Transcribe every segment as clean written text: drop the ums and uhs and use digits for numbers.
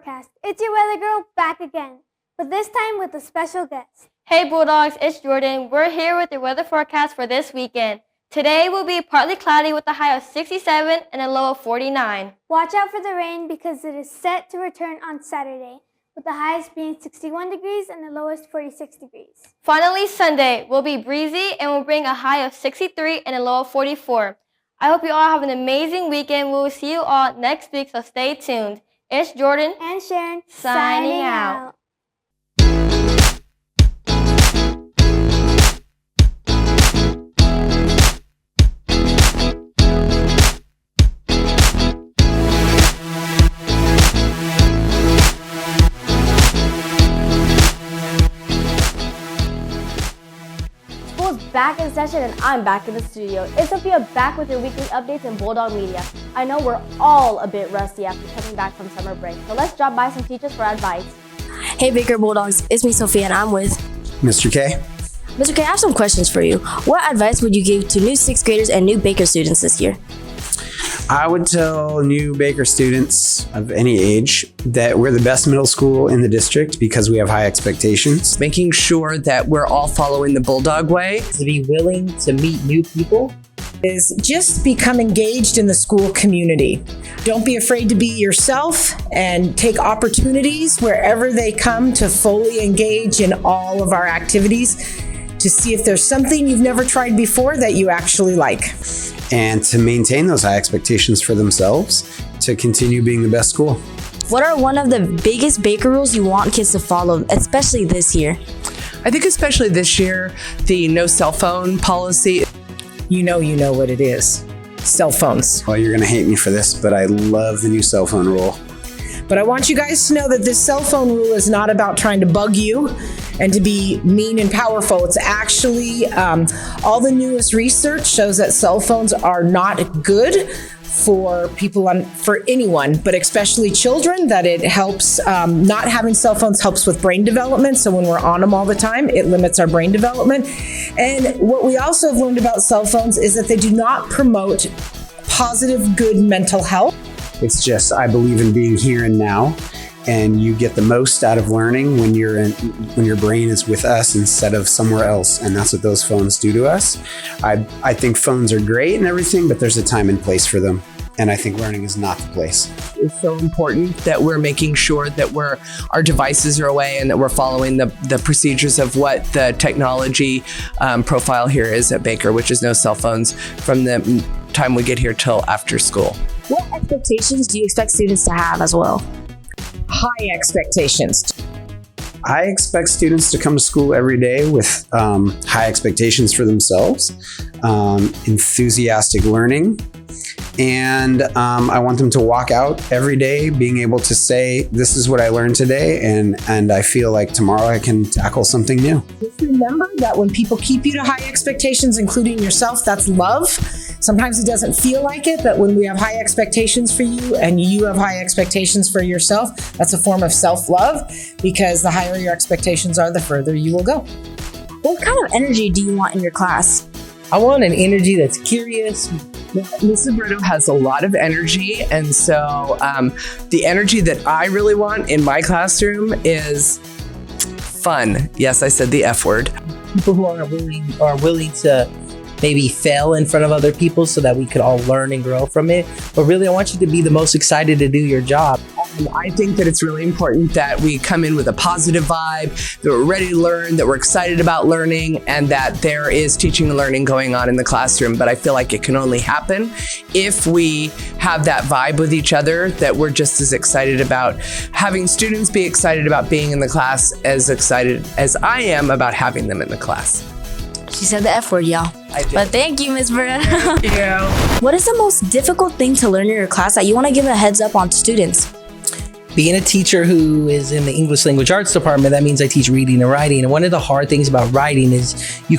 forecast. It's your weather girl back again, but this time with a special guest. Hey Bulldogs, it's Jordan. We're here with your weather forecast for this weekend. Today will be partly cloudy with a high of 67 and a low of 49. Watch out for the rain because it is set to return on Saturday, with the highest being 61 degrees and the lowest 46 degrees. Finally, Sunday will be breezy and will bring a high of 63 and a low of 44. I hope you all have an amazing weekend. We will see you all next week, so stay tuned. It's Jordan and Sharon signing out. Back in session and I'm back in the studio. It's Sophia back with your weekly updates in Bulldog Media. I know we're all a bit rusty after coming back from summer break, so let's drop by some teachers for advice. Hey Baker Bulldogs, it's me Sophia and I'm with Mr. K. Mr. K, I have some questions for you. What advice would you give to new 6th graders and new Baker students this year? I would tell new Baker students of any age that we're the best middle school in the district because we have high expectations. Making sure that we're all following the Bulldog way. To be willing to meet new people is just become engaged in the school community. Don't be afraid to be yourself and take opportunities wherever they come to fully engage in all of our activities to see if there's something you've never tried before that you actually like. And to maintain those high expectations for themselves to continue being the best school. What are one of the biggest Baker rules you want kids to follow, especially this year? I think especially this year, the no cell phone policy. You know what it is. Cell phones. Well, you're gonna hate me for this, but I love the new cell phone rule. But I want you guys to know that this cell phone rule is not about trying to bug you and to be mean and powerful. It's actually, all the newest research shows that cell phones are not good for for anyone, but especially children, that it helps, not having cell phones helps with brain development. So when we're on them all the time, it limits our brain development. And what we also have learned about cell phones is that they do not promote positive, good mental health. It's just, I believe in being here and now, and you get the most out of learning when your brain is with us instead of somewhere else, and that's what those phones do to us. I think phones are great and everything, but there's a time and place for them, and I think learning is not the place. It's so important that we're making sure that our devices are away and that we're following the procedures of what the technology profile here is at Baker, which is no cell phones from the time we get here till after school. What expectations do you expect students to have as well? High expectations. I expect students to come to school every day with high expectations for themselves, enthusiastic learning, and I want them to walk out every day being able to say, this is what I learned today, and I feel like tomorrow I can tackle something new. Just remember that when people keep you to high expectations, including yourself, that's love. Sometimes it doesn't feel like it, but when we have high expectations for you and you have high expectations for yourself, that's a form of self-love, because the higher your expectations are, the further you will go. What kind of energy do you want in your class? I want an energy that's curious. Mrs. Brito has a lot of energy, and so the energy that I really want in my classroom is fun. Yes, I said the F word. People who are willing to maybe fail in front of other people so that we could all learn and grow from it. But really, I want you to be the most excited to do your job. I think that it's really important that we come in with a positive vibe, that we're ready to learn, that we're excited about learning, and that there is teaching and learning going on in the classroom. But I feel like it can only happen if we have that vibe with each other, that we're just as excited about having students be excited about being in the class as excited as I am about having them in the class. She said the F word, y'all. But thank you, Ms. Brita. Thank you. What is the most difficult thing to learn in your class that you want to give a heads up on to students? Being a teacher who is in the English Language Arts department, that means I teach reading and writing. And one of the hard things about writing is you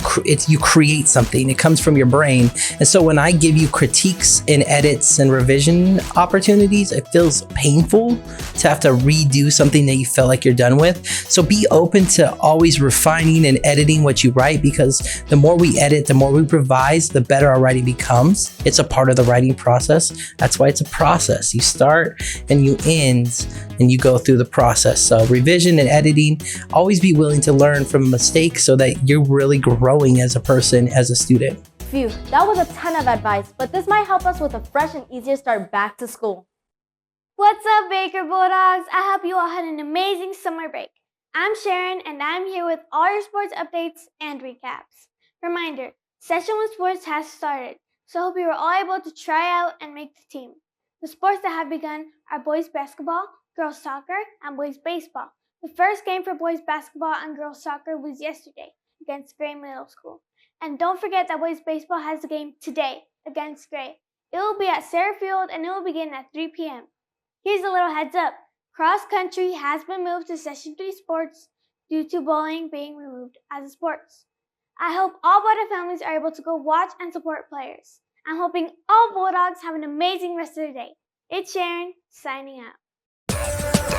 create something. It comes from your brain. And so when I give you critiques and edits and revision opportunities, it feels painful to have to redo something that you felt like you're done with. So be open to always refining and editing what you write, because the more we edit, the more we revise, the better our writing becomes. It's a part of the writing process. That's why it's a process. You start and you end, and you go through the process. So revision and editing, always be willing to learn from mistakes so that you're really growing as a person, as a student. Phew, that was a ton of advice, but this might help us with a fresh and easier start back to school. What's up, Baker Bulldogs? I hope you all had an amazing summer break. I'm Sharon, and I'm here with all your sports updates and recaps. Reminder, Session 1 sports has started, so I hope you were all able to try out and make the team. The sports that have begun are boys basketball, girls soccer, and boys baseball. The first game for boys basketball and girls soccer was yesterday against Gray Middle School. And don't forget that boys baseball has a game today against Gray. It will be at Sarah Field and it will begin at 3 p.m. Here's a little heads up. Cross country has been moved to Session 3 sports due to bowling being removed as a sport. I hope all Bulldog families are able to go watch and support players. I'm hoping all Bulldogs have an amazing rest of the day. It's Sharon, signing out.